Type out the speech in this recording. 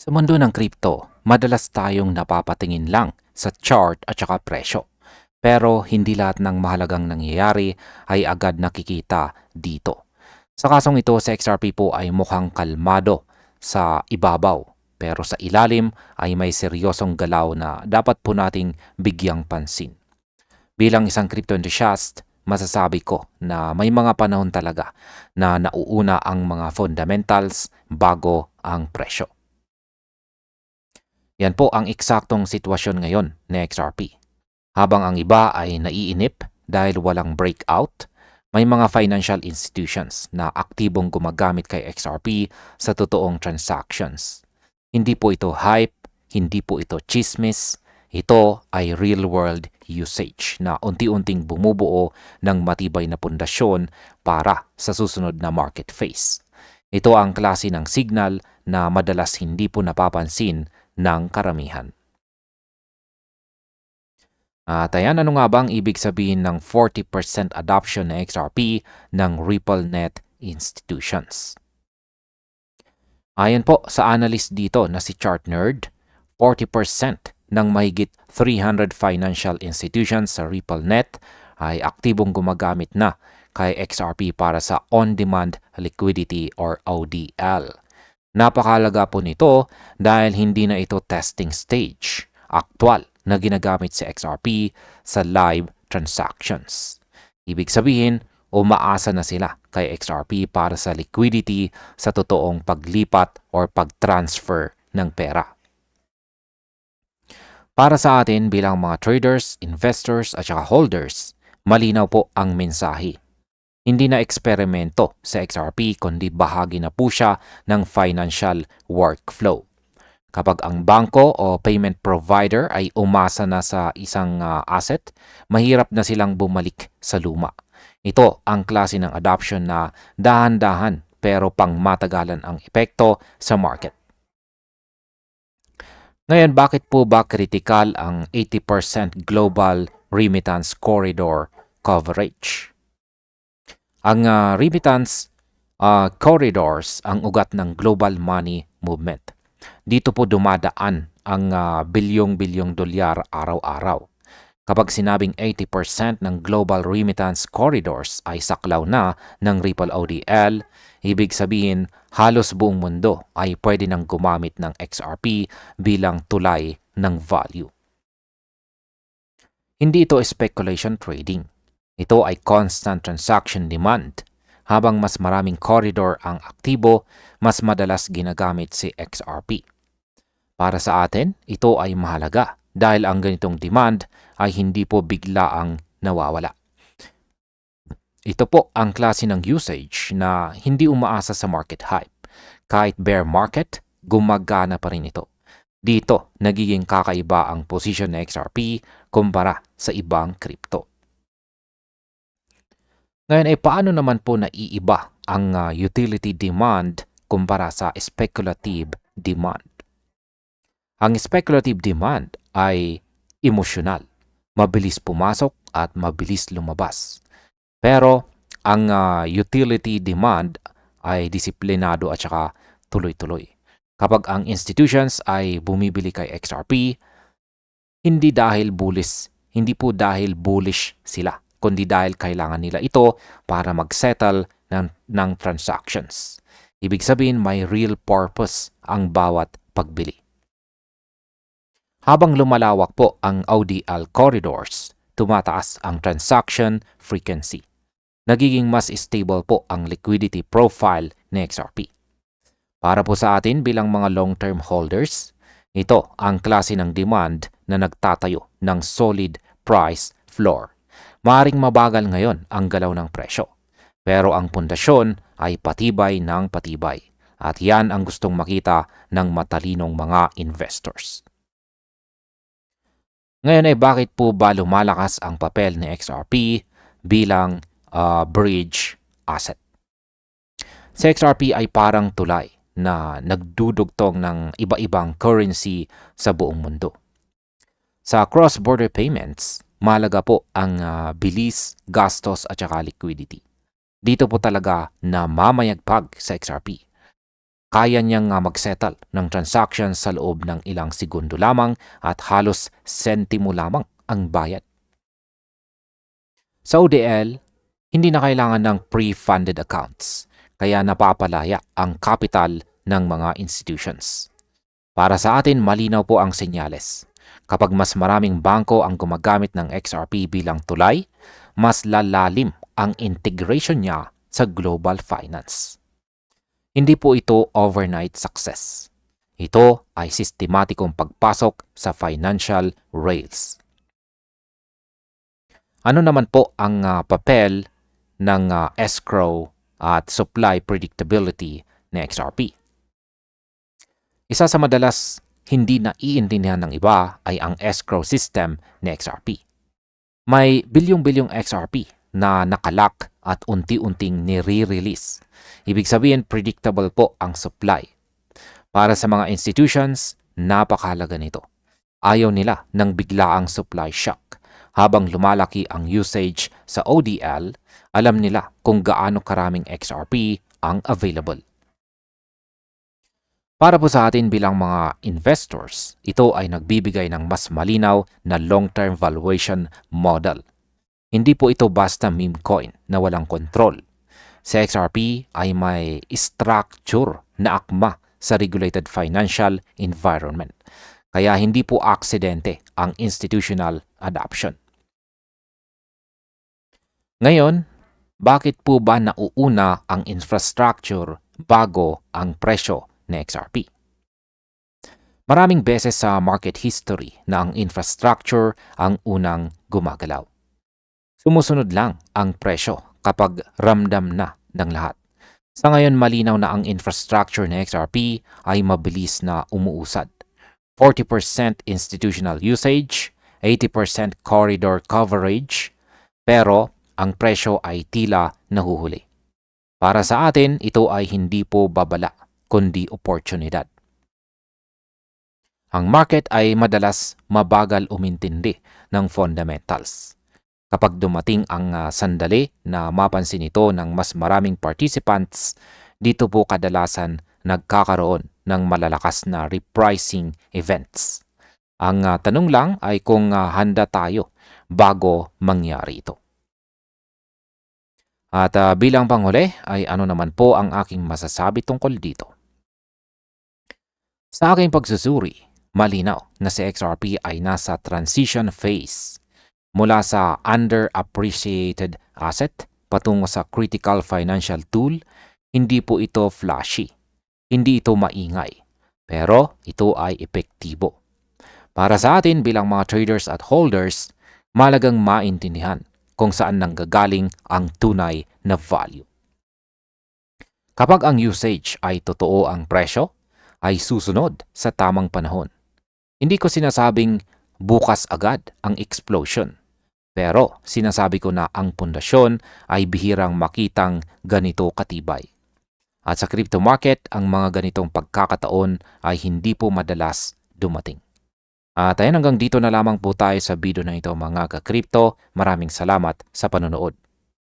Sa mundo ng crypto, madalas tayong napapatingin lang sa chart at saka presyo. Pero hindi lahat ng mahalagang nangyayari ay agad nakikita dito. Sa kasong ito, sa XRP po ay mukhang kalmado sa ibabaw. Pero sa ilalim ay may seryosong galaw na dapat po nating bigyang pansin. Bilang isang crypto enthusiast, masasabi ko na may mga panahon talaga na nauuna ang mga fundamentals bago ang presyo. Yan po ang eksaktong sitwasyon ngayon ni XRP. Habang ang iba ay naiinip dahil walang breakout, may mga financial institutions na aktibong gumagamit kay XRP sa totoong transactions. Hindi po ito hype, hindi po ito chismis, ito ay real-world usage na unti-unting bumubuo ng matibay na pundasyon para sa susunod na market phase. Ito ang klase ng signal na madalas hindi po napapansin ng karamihan. At ayan, ano nga bang ibig sabihin ng 40% adoption ng XRP ng RippleNet institutions? Ayon po sa analyst dito na si ChartNerd, 40% ng mahigit 300 financial institutions sa RippleNet ay aktibong gumagamit na kay XRP para sa on-demand liquidity or ODL. Napakahalaga po nito dahil hindi na ito testing stage, aktwal na ginagamit sa XRP sa live transactions. Ibig sabihin, umaasa na sila kay XRP para sa liquidity sa totoong paglipat or pag-transfer ng pera. Para sa atin bilang mga traders, investors at saka holders, malinaw po ang mensahe. Hindi na eksperimento sa XRP kundi bahagi na po siya ng financial workflow. Kapag ang bangko o payment provider ay umasa na sa isang asset, mahirap na silang bumalik sa luma. Ito ang klase ng adoption na dahan-dahan pero pangmatagalan ang epekto sa market. Ngayon, bakit po ba kritikal ang 80% global remittance corridor coverage? Ang remittance corridors ang ugat ng global money movement. Dito po dumadaan ang bilyong-bilyong dolyar araw-araw. Kapag sinabing 80% ng global remittance corridors ay saklaw na ng Ripple ODL, ibig sabihin halos buong mundo ay pwede nang gumamit ng XRP bilang tulay ng value. Hindi ito speculation trading. Ito ay constant transaction demand. Habang mas maraming corridor ang aktibo, mas madalas ginagamit si XRP. Para sa atin, ito ay mahalaga dahil ang ganitong demand ay hindi po biglaang nawawala. Ito po ang klase ng usage na hindi umaasa sa market hype. Kahit bear market, gumagana pa rin ito. Dito, nagiging kakaiba ang position ng XRP kumpara sa ibang crypto. Ngayon ay paano naman po naiiba ang utility demand kumpara sa speculative demand? Ang speculative demand ay emosyonal, mabilis pumasok at mabilis lumabas. Pero ang utility demand ay disiplinado at saka tuloy-tuloy. Kapag ang institutions ay bumibili kay XRP, hindi po dahil bullish sila, kundi dahil kailangan nila ito para mag-settle ng transactions. Ibig sabihin may real purpose ang bawat pagbili. Habang lumalawak po ang ODL corridors, tumataas ang transaction frequency. Nagiging mas stable po ang liquidity profile ni XRP. Para po sa atin bilang mga long-term holders, ito ang klase ng demand na nagtatayo ng solid price floor. Maaring mabagal ngayon ang galaw ng presyo, pero ang pundasyon ay patibay ng patibay. At yan ang gustong makita ng matalinong mga investors. Ngayon ay bakit po ba lumalakas ang papel ni XRP bilang bridge asset? Si XRP ay parang tulay na nagdudugtong ng iba-ibang currency sa buong mundo. Sa cross-border payments, mahalaga po ang bilis, gastos at saka liquidity. Dito po talaga na mamayagpag sa XRP. kaya niyang mag-settle ng transaction sa loob ng ilang segundo lamang at halos sentimo lamang ang bayad. Sa ODL, hindi na kailangan ng pre-funded accounts, kaya napapalaya ang capital ng mga institutions. Para sa atin, malinaw po ang senyales. Kapag mas maraming bangko ang gumagamit ng XRP bilang tulay, mas lalalim ang integration niya sa global finance. Hindi po ito overnight success. Ito ay sistematikong pagpasok sa financial rails. Ano naman po ang papel ng escrow at supply predictability ng XRP? Isa sa madalas hindi naiintindihan ng iba ay ang escrow system ng XRP. May bilyong-bilyong XRP na nakalak at unti-unting nire-release. Ibig sabihin, predictable po ang supply. Para sa mga institutions, napakahalaga nito. Ayaw nila ng biglaang supply shock. Habang lumalaki ang usage sa ODL, alam nila kung gaano karaming XRP ang available. Para po sa atin bilang mga investors, ito ay nagbibigay ng mas malinaw na long-term valuation model. Hindi po ito basta meme coin na walang kontrol. Sa XRP ay may structure na akma sa regulated financial environment. Kaya hindi po aksidente ang institutional adoption. Ngayon, bakit po ba nauuna ang infrastructure bago ang presyo ng XRP? Maraming beses sa market history na ang infrastructure ang unang gumagalaw. Sumusunod lang ang presyo kapag ramdam na ng lahat. Sa ngayon, malinaw na ang infrastructure ng XRP ay mabilis na umuusad. 40% institutional usage, 80% corridor coverage, pero ang presyo ay tila nahuhuli. Para sa atin, ito ay hindi po babala, kundi oportunidad. Ang market ay madalas mabagal umintindi ng fundamentals. Kapag dumating ang sandali na mapansin ito ng mas maraming participants, dito po kadalasan nagkakaroon ng malalakas na repricing events. Ang tanong lang ay kung handa tayo bago mangyari ito. At bilang panghuli ay ano naman po ang aking masasabi tungkol dito. Sa aking pagsusuri, malinaw na si XRP ay nasa transition phase mula sa underappreciated asset patungo sa critical financial tool. Hindi po ito flashy, hindi ito maingay, pero ito ay epektibo. Para sa atin bilang mga traders at holders, malagang maintindihan kung saan nanggagaling ang tunay na value. Kapag ang usage ay totoo, ang presyo ay susunod sa tamang panahon. Hindi ko sinasabing bukas agad ang explosion, pero sinasabi ko na ang pundasyon ay bihirang makitang ganito katibay. At sa crypto market, ang mga ganitong pagkakataon ay hindi po madalas dumating. At ayun, hanggang dito na lamang po tayo sa video na ito mga ka-crypto. Maraming salamat sa panonood.